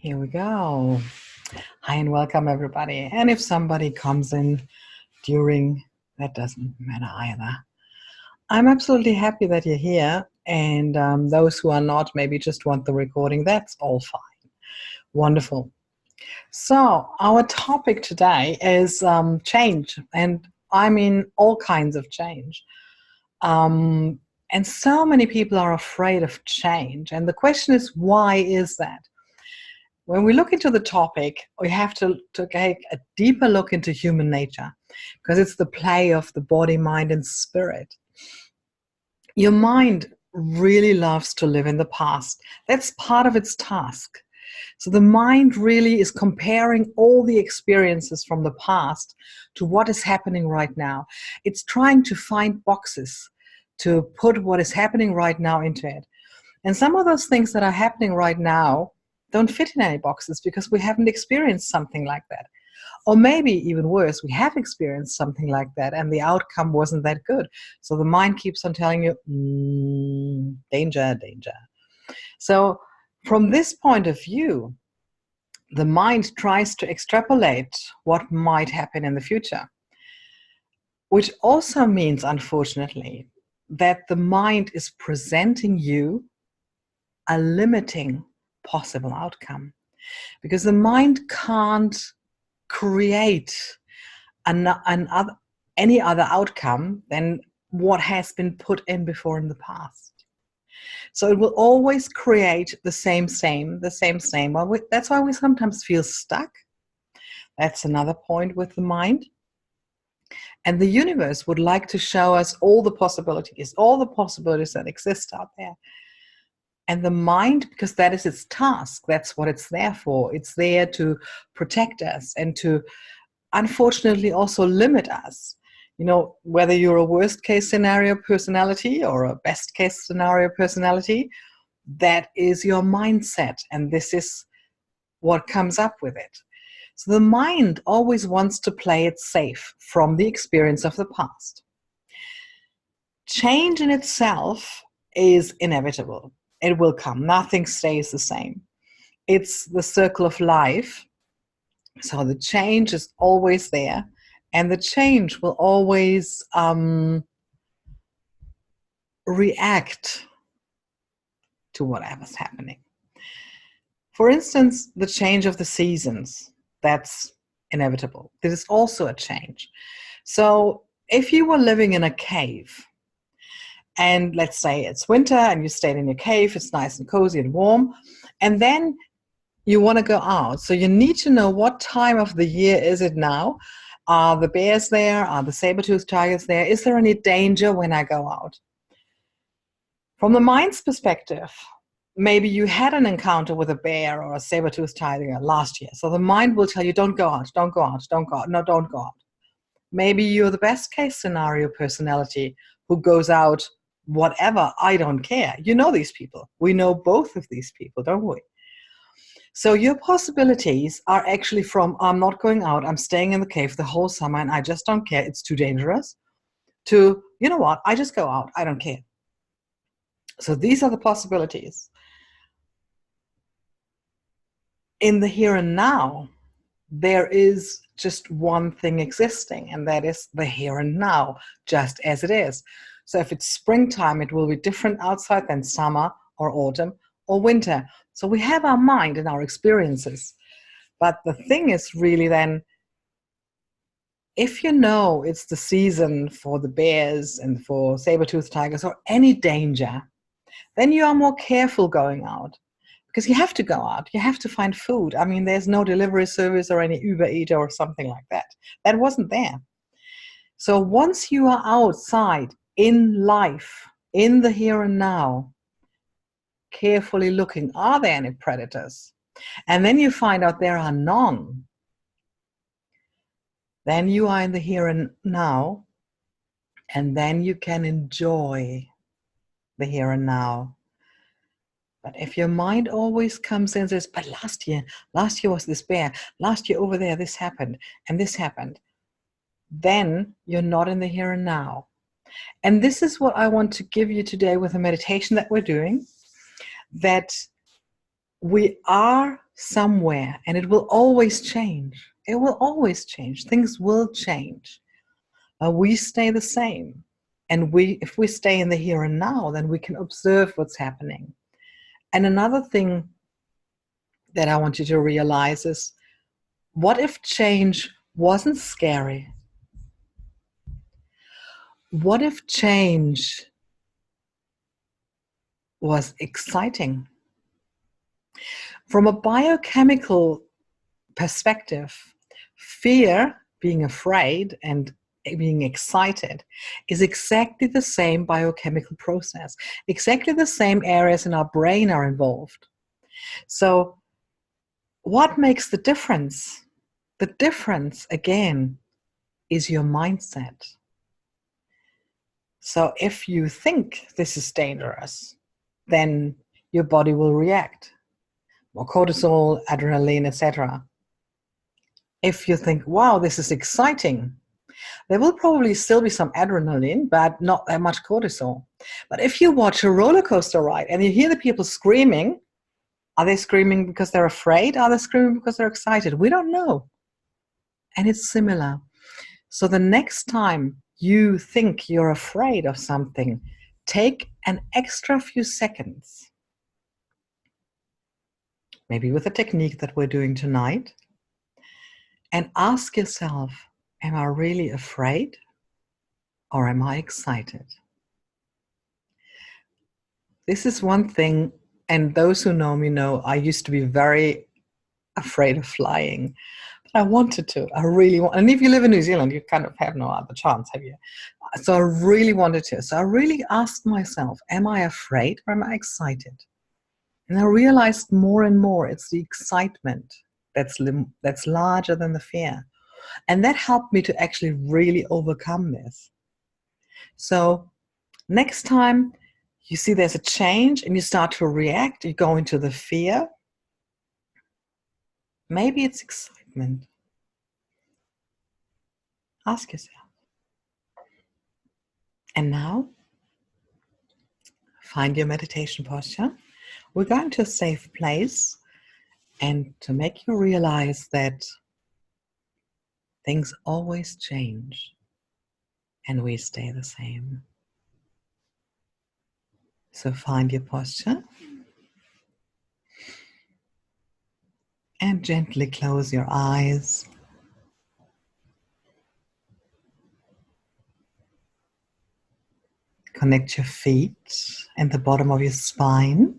Here we go. Hi and welcome everybody. And if somebody comes in during, that doesn't matter either. I'm absolutely happy that you're here. And those who are not, maybe just want the recording, that's all fine. Wonderful. So our topic today is change. And I mean all kinds of change. And so many people are afraid of change. And the question is, why is that? When we look into the topic, we have to take a deeper look into human nature, because it's the play of the body, mind, and spirit. Your mind really loves to live in the past. That's part of its task. So the mind really is comparing all the experiences from the past to what is happening right now. It's trying to find boxes to put what is happening right now into it. And some of those things that are happening right now don't fit in any boxes because we haven't experienced something like that. Or maybe even worse, we have experienced something like that and the outcome wasn't that good. So the mind keeps on telling you, danger, danger. So from this point of view, the mind tries to extrapolate what might happen in the future, which also means, unfortunately, that the mind is presenting you a limiting possible outcome, because the mind can't create any other outcome than what has been put in before in the past. So it will always create the same. Well, that's why we sometimes feel stuck. That's another point with the mind. And the universe would like to show us all the possibilities that exist out there. And the mind, because that is its task, that's what it's there for. It's there to protect us and to, unfortunately, also limit us. You know, whether you're a worst case scenario personality or a best case scenario personality, that is your mindset. And this is what comes up with it. So the mind always wants to play it safe from the experience of the past. Change in itself is inevitable. It will come. Nothing stays the same. It's the circle of life. So the change is always there, and the change will always react to whatever's happening. For instance, the change of the seasons, that's inevitable. This is also a change. So if you were living in a cave, and let's say it's winter and you stayed in your cave, it's nice and cozy and warm, and then you want to go out. So you need to know what time of the year is it now. Are the bears there? Are the saber-toothed tigers there? Is there any danger when I go out? From the mind's perspective, maybe you had an encounter with a bear or a saber-toothed tiger last year. So the mind will tell you, don't go out, don't go out, don't go out. No, don't go out. Maybe you're the best case scenario personality who goes out whatever, I don't care. You know these people. We know both of these people, don't we? So your possibilities are actually from, I'm not going out, I'm staying in the cave the whole summer and I just don't care, it's too dangerous, to, you know what, I just go out, I don't care. So these are the possibilities. In the here and now, there is just one thing existing, and that is the here and now, just as it is. So if it's springtime, it will be different outside than summer or autumn or winter. So we have our mind and our experiences. But the thing is really then, if you know it's the season for the bears and for saber-toothed tigers or any danger, then you are more careful going out. Because you have to go out, you have to find food. I mean, there's no delivery service or any Uber Eater or something like that. That wasn't there. So once you are outside in life, in the here and now, carefully looking, are there any predators? And then you find out there are none. Then you are in the here and now, and then you can enjoy the here and now. But if your mind always comes in and says, but last year was this bear, last year over there, this happened, and this happened, then you're not in the here and now. And this is what I want to give you today with the meditation that we're doing, that we are somewhere, and it will always change. It will always change. Things will change. We stay the same. And if we stay in the here and now, then we can observe what's happening. And another thing that I want you to realize is, what if change wasn't scary? What if change was exciting? From a biochemical perspective, fear, being afraid, and being excited is exactly the same biochemical process. Exactly the same areas in our brain are involved. So what makes the difference? The difference, again, is your mindset. So if you think this is dangerous, then your body will react. More cortisol, adrenaline, etc. If you think, wow, this is exciting, there will probably still be some adrenaline, but not that much cortisol. But if you watch a roller coaster ride and you hear the people screaming, are they screaming because they're afraid? Are they screaming because they're excited? We don't know. And it's similar. So the next time you think you're afraid of something, take an extra few seconds, maybe with a technique that we're doing tonight, and ask yourself, am I really afraid or am I excited? This is one thing, and those who know me know I used to be very afraid of flying. But I wanted to. I really want. And if you live in New Zealand, you kind of have no other chance, have you? So I really wanted to. So I really asked myself, am I afraid or am I excited? And I realized more and more it's the excitement that's larger than the fear. And that helped me to actually really overcome this. So next time you see there's a change and you start to react, you go into the fear, maybe it's excitement. Ask yourself. And now, find your meditation posture. We're going to a safe place, and to make you realize that things always change and we stay the same. So find your posture and gently close your eyes. Connect your feet and the bottom of your spine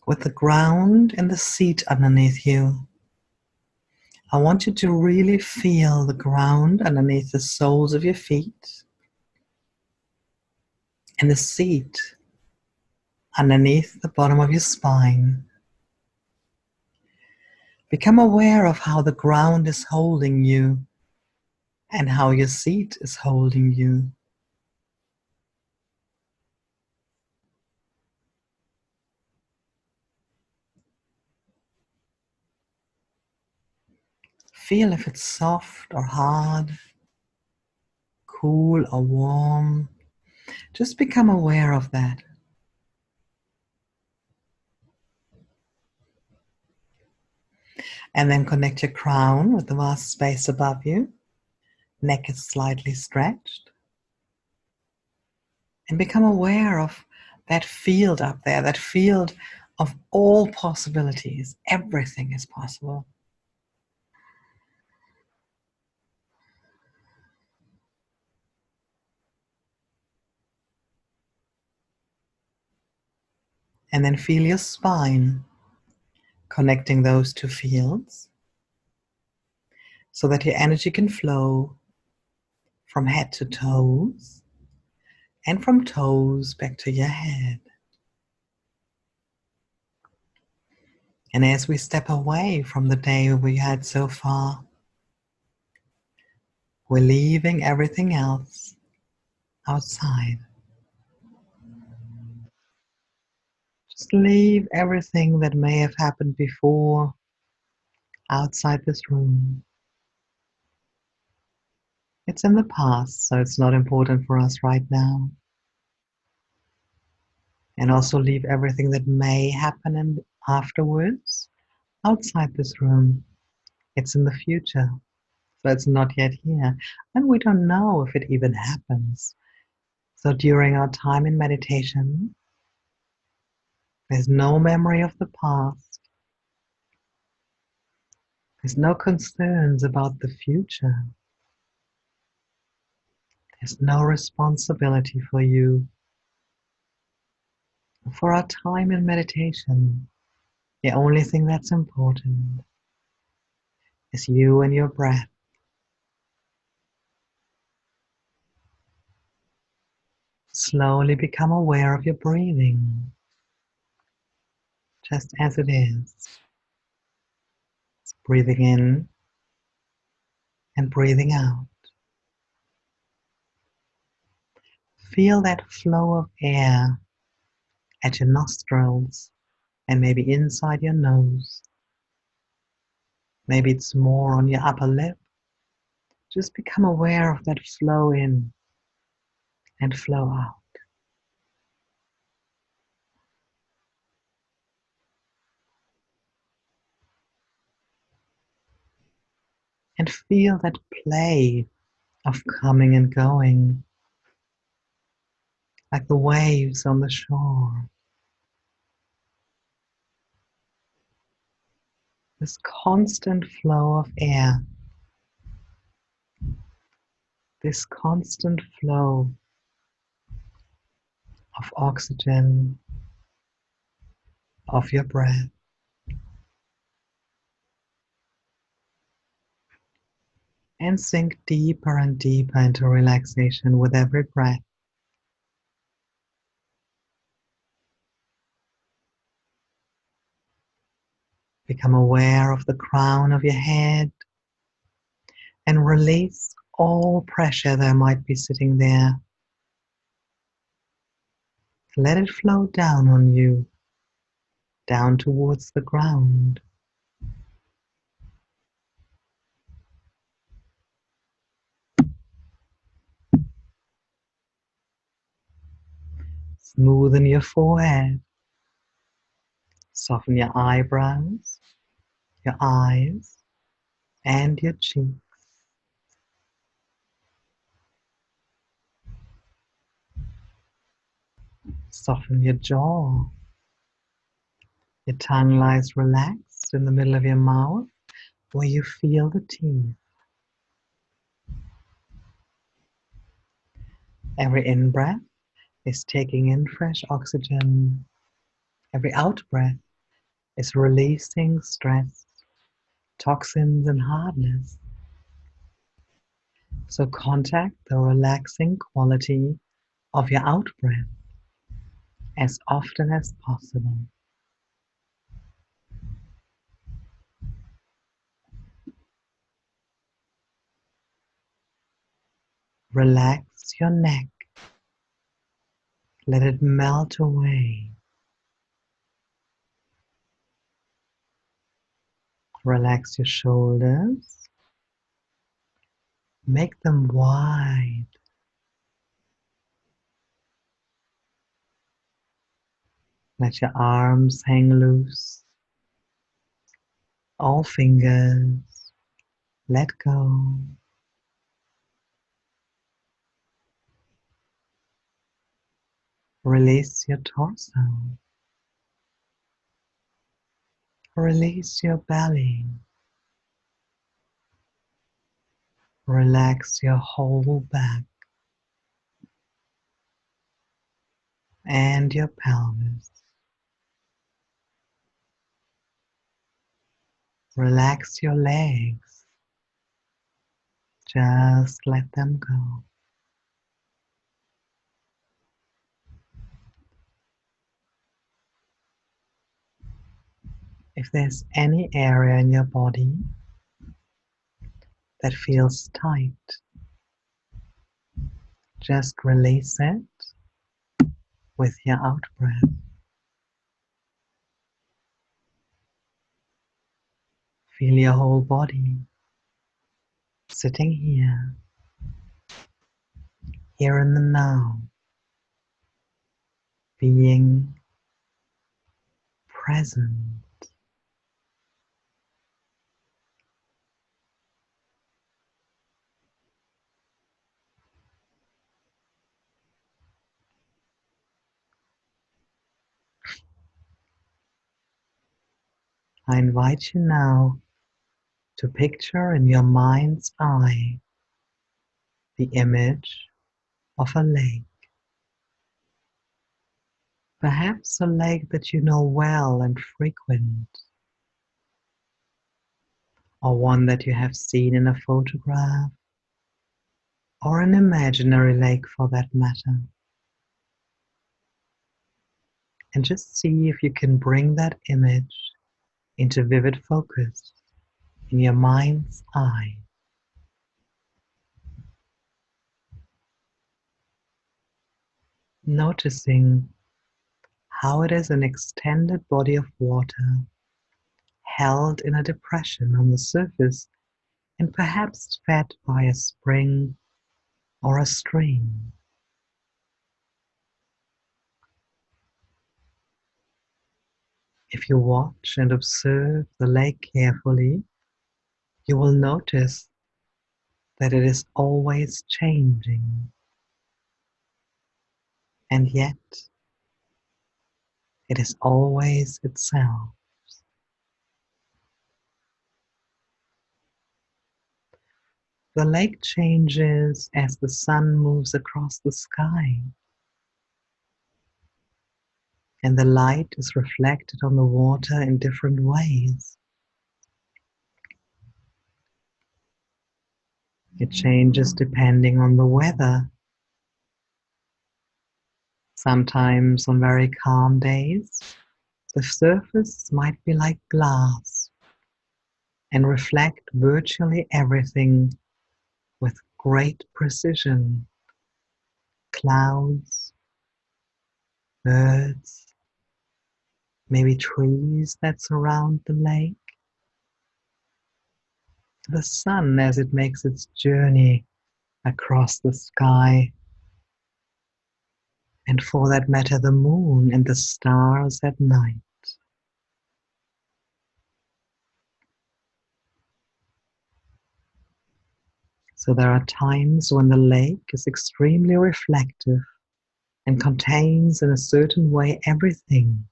with the ground and the seat underneath you. I want you to really feel the ground underneath the soles of your feet and the seat underneath the bottom of your spine. Become aware of how the ground is holding you and how your seat is holding you. Feel if it's soft or hard, cool or warm. Just become aware of that. And then connect your crown with the vast space above you. Neck is slightly stretched. And become aware of that field up there, that field of all possibilities. Everything is possible. And then feel your spine, connecting those two fields so that your energy can flow from head to toes and from toes back to your head. And as we step away from the day we had so far, we're leaving everything else outside. Just leave everything that may have happened before outside this room. It's in the past, so it's not important for us right now. And also leave everything that may happen afterwards outside this room. It's in the future, so it's not yet here. And we don't know if it even happens. So during our time in meditation, there's no memory of the past. There's no concerns about the future. There's no responsibility for you. For our time in meditation, the only thing that's important is you and your breath. Slowly become aware of your breathing, just as it is. Breathing in and breathing out. Feel that flow of air at your nostrils and maybe inside your nose. Maybe it's more on your upper lip. Just become aware of that flow in and flow out. And feel that play of coming and going, like the waves on the shore. This constant flow of air, this constant flow of oxygen, of your breath. And sink deeper and deeper into relaxation with every breath. Become aware of the crown of your head and release all pressure that might be sitting there. Let it flow down on you, down towards the ground. Smoothen your forehead, soften your eyebrows, your eyes, and your cheeks. Soften your jaw. Your tongue lies relaxed in the middle of your mouth where you feel the teeth. Every in-breath is taking in fresh oxygen. Every out-breath is releasing stress, toxins, and hardness. So contact the relaxing quality of your out-breath as often as possible. Relax your neck. Let it melt away. Relax your shoulders. Make them wide. Let your arms hang loose. All fingers. Let go. Release your torso. Release your belly. Relax your whole back and your pelvis. Relax your legs. Just let them go. If there's any area in your body that feels tight, just release it with your out breath. Feel your whole body sitting here in the now, being present I invite you now to picture in your mind's eye the image of a lake. Perhaps a lake that you know well and frequent, or one that you have seen in a photograph, or an imaginary lake for that matter. And just see if you can bring that image into vivid focus in your mind's eye. Noticing how it is an extended body of water held in a depression on the surface and perhaps fed by a spring or a stream. If you watch and observe the lake carefully, you will notice that it is always changing, and yet it is always itself. The lake changes as the sun moves across the sky, and the light is reflected on the water in different ways. It changes depending on the weather. Sometimes on very calm days, the surface might be like glass and reflect virtually everything with great precision. Clouds, birds, maybe trees that surround the lake, the sun as it makes its journey across the sky, and for that matter the moon and the stars at night. So there are times when the lake is extremely reflective and contains in a certain way everything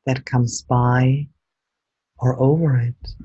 that comes by or over it.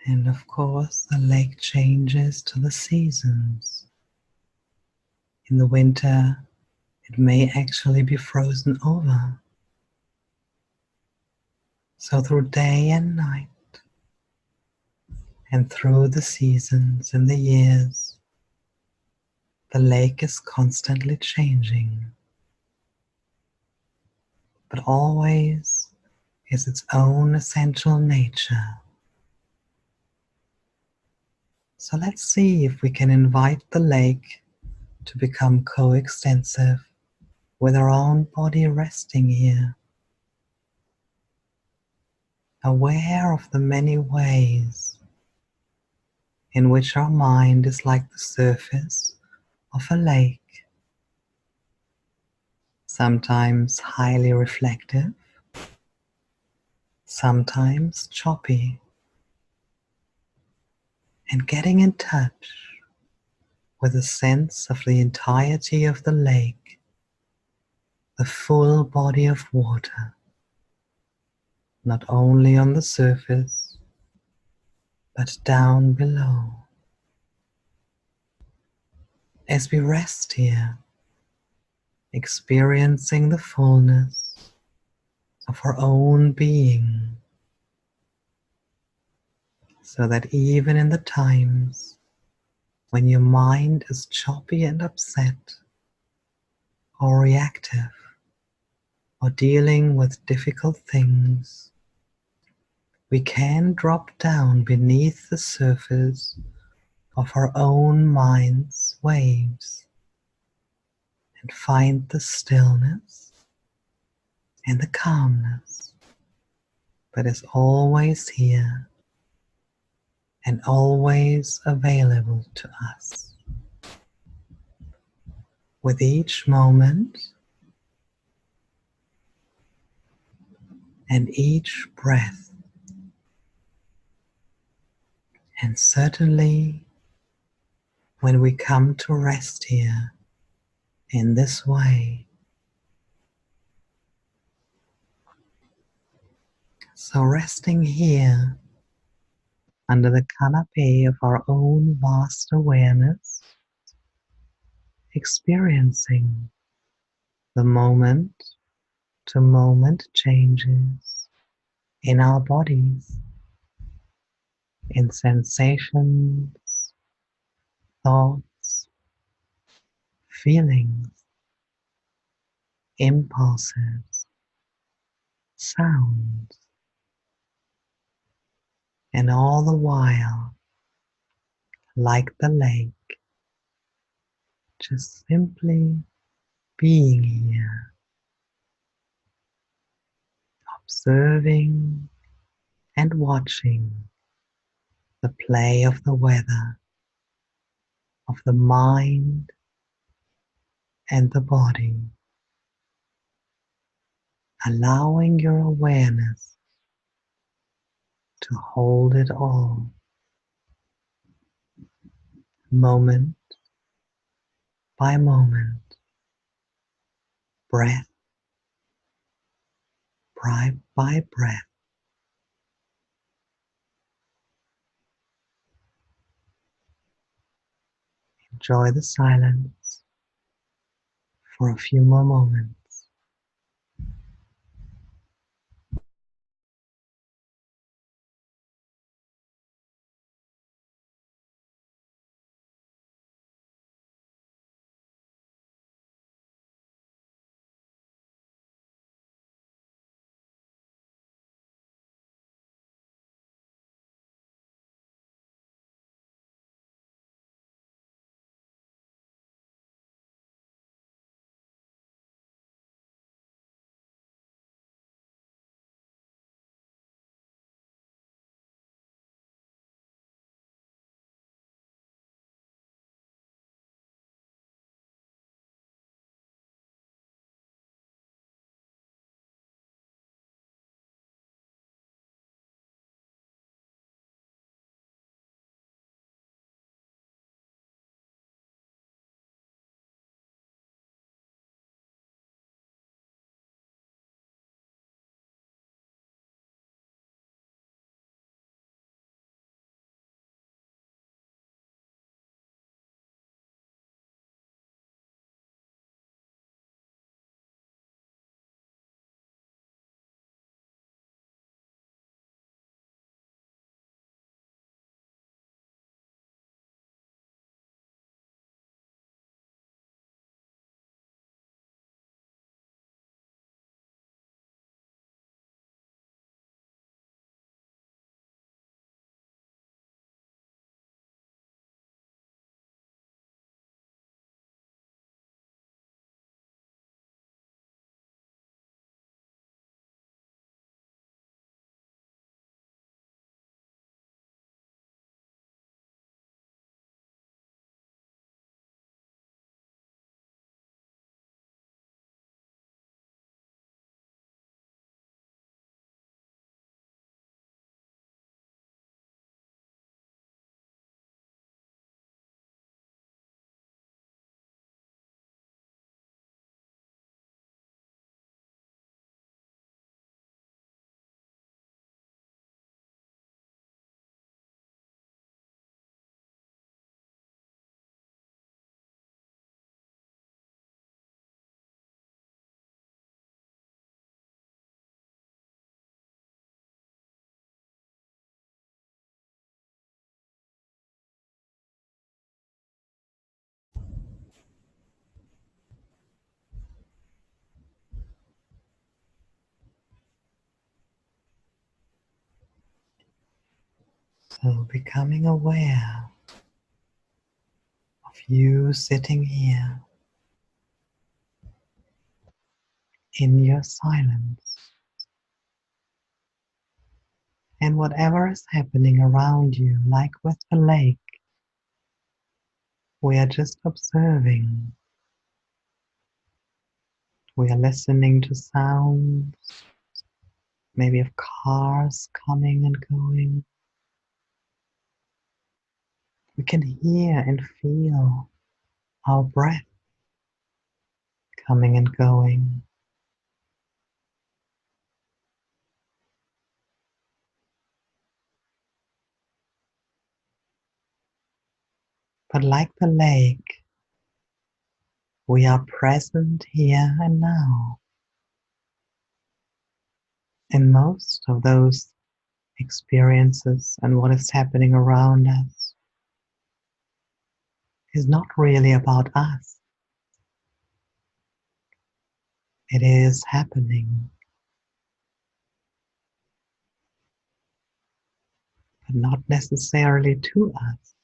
And of course, the lake changes to the seasons. In the winter, it may actually be frozen over. So through day and night, and through the seasons and the years, the lake is constantly changing, but always is its own essential nature. So let's see if we can invite the lake to become coextensive with our own body resting here, aware of the many ways in which our mind is like the surface of a lake, sometimes highly reflective, sometimes choppy, and getting in touch with a sense of the entirety of the lake, the full body of water, not only on the surface, but down below. As we rest here, experiencing the fullness of our own being, so that even in the times when your mind is choppy and upset, or reactive, or dealing with difficult things, we can drop down beneath the surface of our own mind's waves and find the stillness and the calmness that is always here and always available to us. With each moment and each breath, and certainly when we come to rest here in this way. So resting here under the canopy of our own vast awareness, experiencing the moment to moment changes in our bodies, in sensations, thoughts, feelings, impulses, sounds, and all the while, like the lake, just simply being here, observing and watching the play of the weather, of the mind and the body, allowing your awareness to hold it all, moment by moment, breath by breath. Enjoy the silence for a few more moments. So becoming aware of you sitting here in your silence, and whatever is happening around you, like with the lake, we are just observing. We are listening to sounds, maybe of cars coming and going. We can hear and feel our breath coming and going. But like the lake, we are present here and now. And most of those experiences and what is happening around us is not really about us. It is happening, but not necessarily to us.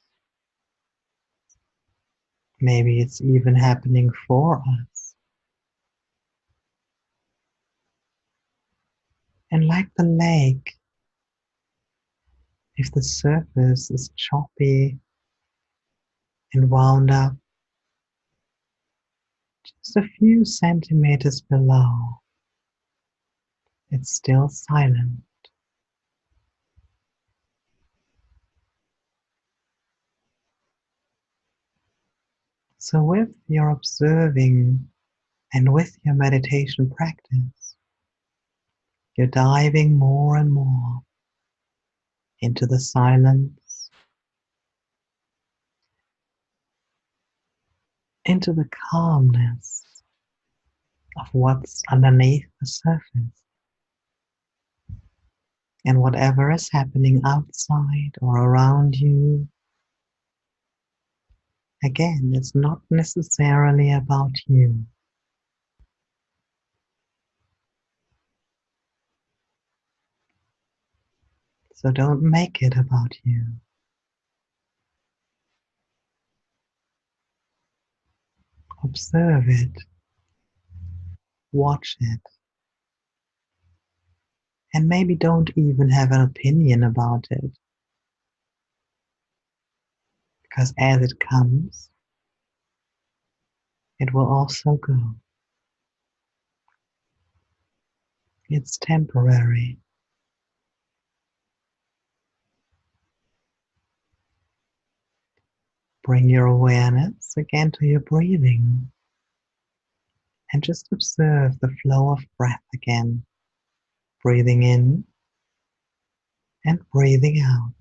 Maybe it's even happening for us. And like the lake, if the surface is choppy and wound up just a few centimeters below, it's still silent. So with your observing and with your meditation practice, you're diving more and more into the silence, into the calmness of what's underneath the surface. And whatever is happening outside or around you, again, it's not necessarily about you. So don't make it about you. Observe it, watch it, and maybe don't even have an opinion about it, because as it comes, it will also go. It's temporary. Bring your awareness again to your breathing and just observe the flow of breath again, breathing in and breathing out.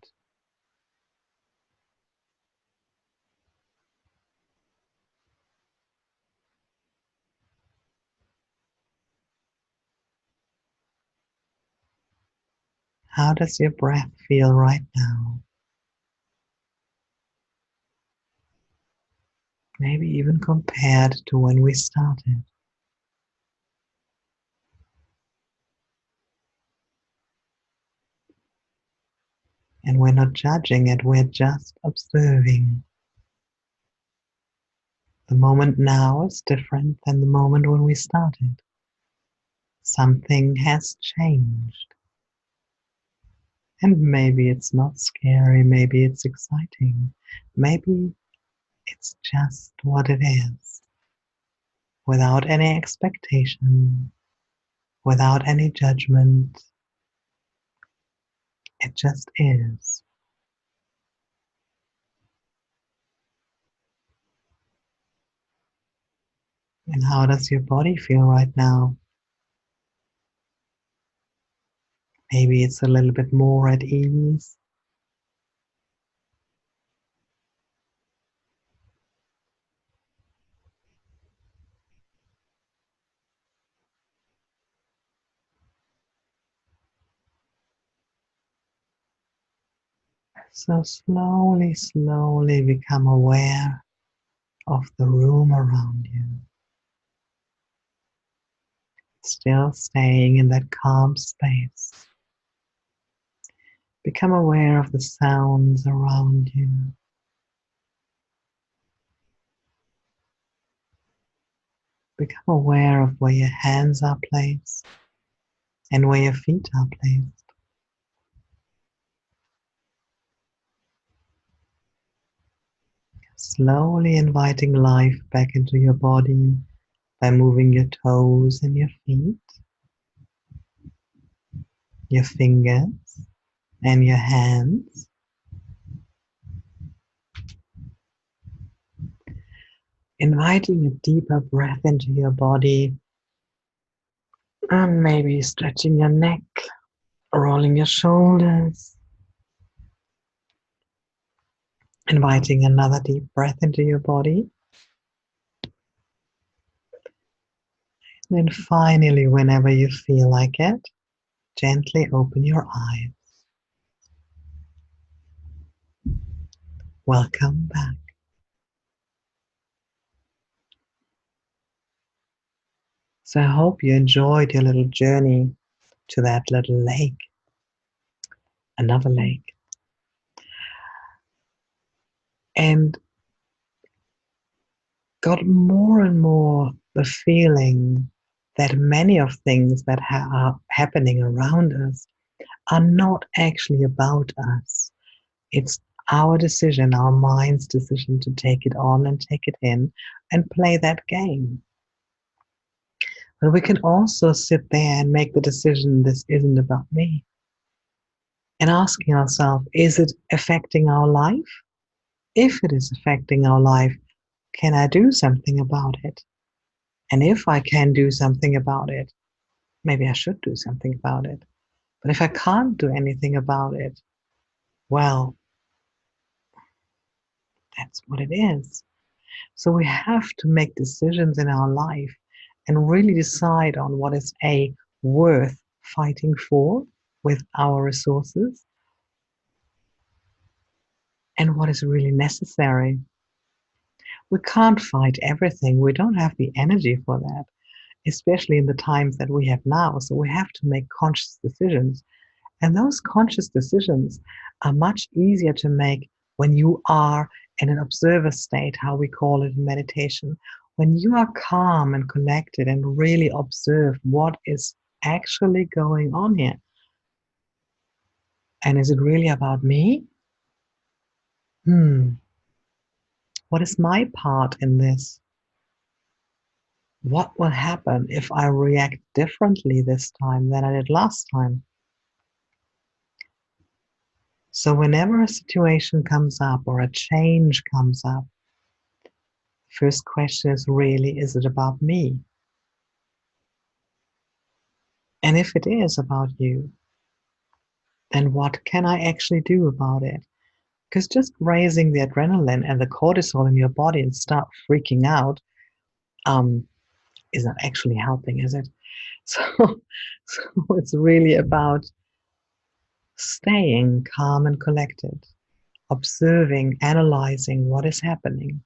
How does your breath feel right now? Maybe even compared to when we started. And we're not judging it, we're just observing. The moment now is different than the moment when we started. Something has changed. And maybe it's not scary, maybe it's exciting, maybe it's just what it is, without any expectation, without any judgment. It just is. And how does your body feel right now? Maybe it's a little bit more at ease. So slowly, slowly become aware of the room around you. Still staying in that calm space. Become aware of the sounds around you. Become aware of where your hands are placed and where your feet are placed. Slowly inviting life back into your body by moving your toes and your feet, your fingers and your hands. Inviting a deeper breath into your body, and maybe stretching your neck, rolling your shoulders. Inviting another deep breath into your body. And then finally, whenever you feel like it, gently open your eyes. Welcome back. So I hope you enjoyed your little journey to that little lake, another lake. And got more and more the feeling that many of things that are happening around us are not actually about us. It's our decision, our mind's decision to take it on and take it in and play that game. But we can also sit there and make the decision, this isn't about me. And asking ourselves, is it affecting our life? If it is affecting our life, can I do something about it? And if I can do something about it, maybe I should do something about it. But if I can't do anything about it, well, that's what it is. So we have to make decisions in our life and really decide on what is worth fighting for with our resources and what is really necessary. We can't fight everything. We don't have the energy for that, especially in the times that we have now. So we have to make conscious decisions. And those conscious decisions are much easier to make when you are in an observer state, how we call it in meditation. When you are calm and collected and really observe what is actually going on here. And is it really about me? What is my part in this? What will happen if I react differently this time than I did last time? So whenever a situation comes up or a change comes up, first question is really, is it about me? And if it is about you, then what can I actually do about it? Because just raising the adrenaline and the cortisol in your body and start freaking out is not actually helping, is it? So, so it's really about staying calm and collected, observing, analyzing what is happening,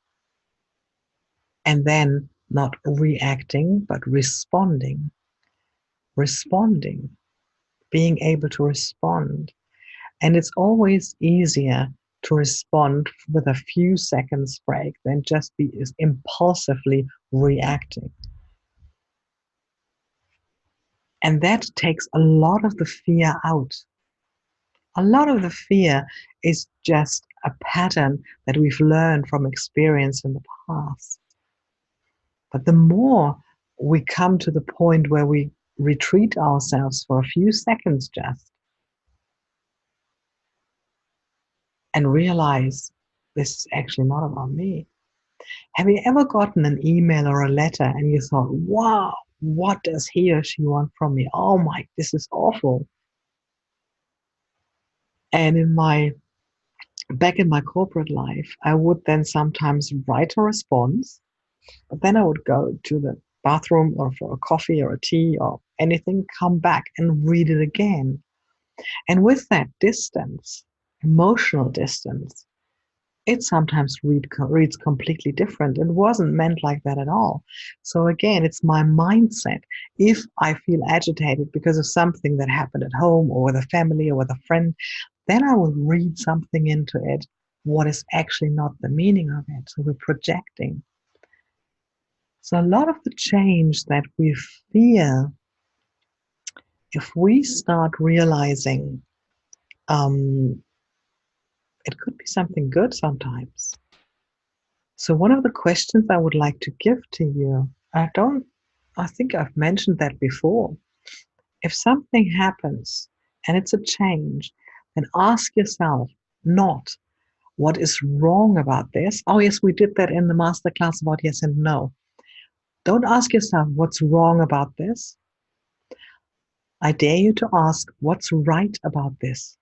and then not reacting, but responding, being able to respond. And it's always easier to respond with a few seconds break than just be impulsively reacting. And that takes a lot of the fear out. A lot of the fear is just a pattern that we've learned from experience in the past. But the more we come to the point where we retreat ourselves for a few seconds just and realize this is actually not about me. Have you ever gotten an email or a letter and you thought, wow, what does he or she want from me? Oh my, this is awful. And back in my corporate life, I would then sometimes write a response, but then I would go to the bathroom or for a coffee or a tea or anything, come back and read it again. And with that distance, emotional distance, it sometimes reads completely different. It wasn't meant like that at all. So again, it's my mindset. If I feel agitated because of something that happened at home or with a family or with a friend, then I will read something into it, what is actually not the meaning of it. So we're projecting. So a lot of the change that we fear, if we start realizing, um, it could be something good sometimes. So one of the questions I would like to give to you, I think I've mentioned that before. If something happens and it's a change, then ask yourself not what is wrong about this. Oh yes, we did that in the masterclass about yes and no. Don't ask yourself what's wrong about this. I dare you to ask what's right about this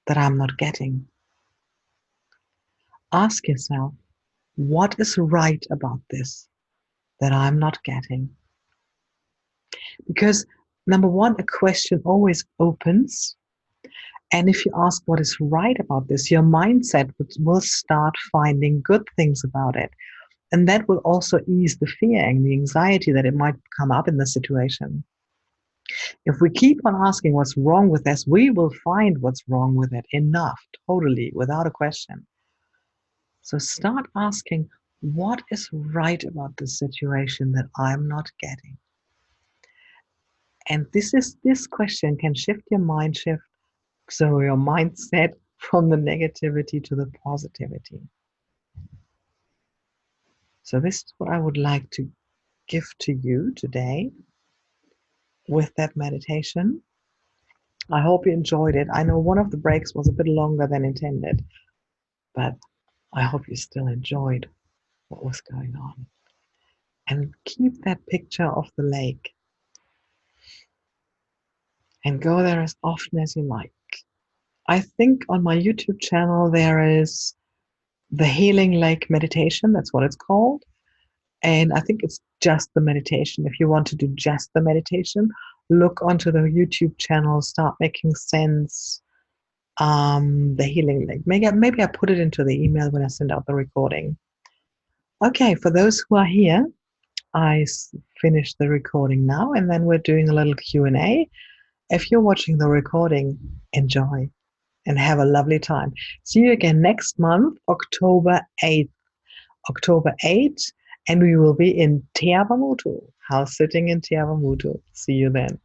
that I'm not getting. Ask yourself what is right about this that I'm not getting. Because number one, a question always opens. And if you ask what is right about this, your mindset will start finding good things about it. And that will also ease the fear and the anxiety that it might come up in the situation. If we keep on asking what's wrong with this, we will find what's wrong with it enough, totally, without a question. So start asking, what is right about this situation that I'm not getting? And this question can shift your mind shift, so your mindset from the negativity to the positivity. So this is what I would like to give to you today with that meditation. I hope you enjoyed it. I know one of the breaks was a bit longer than intended, but I hope you still enjoyed what was going on. And keep that picture of the lake and go there as often as you like. I think on my YouTube channel there is the Healing Lake Meditation, that's what it's called. And I think it's just the meditation. If you want to do just the meditation, look onto the YouTube channel, start making sense. The Healing Lake. Maybe I put it into the email when I send out the recording. Okay, for those who are here, I finished the recording now, and then we're doing a little Q&A. If you're watching the recording, enjoy and have a lovely time. See you again next month, October 8th. October 8th, and we will be in Te Awamutu, house sitting in Te Awamutu. See you then.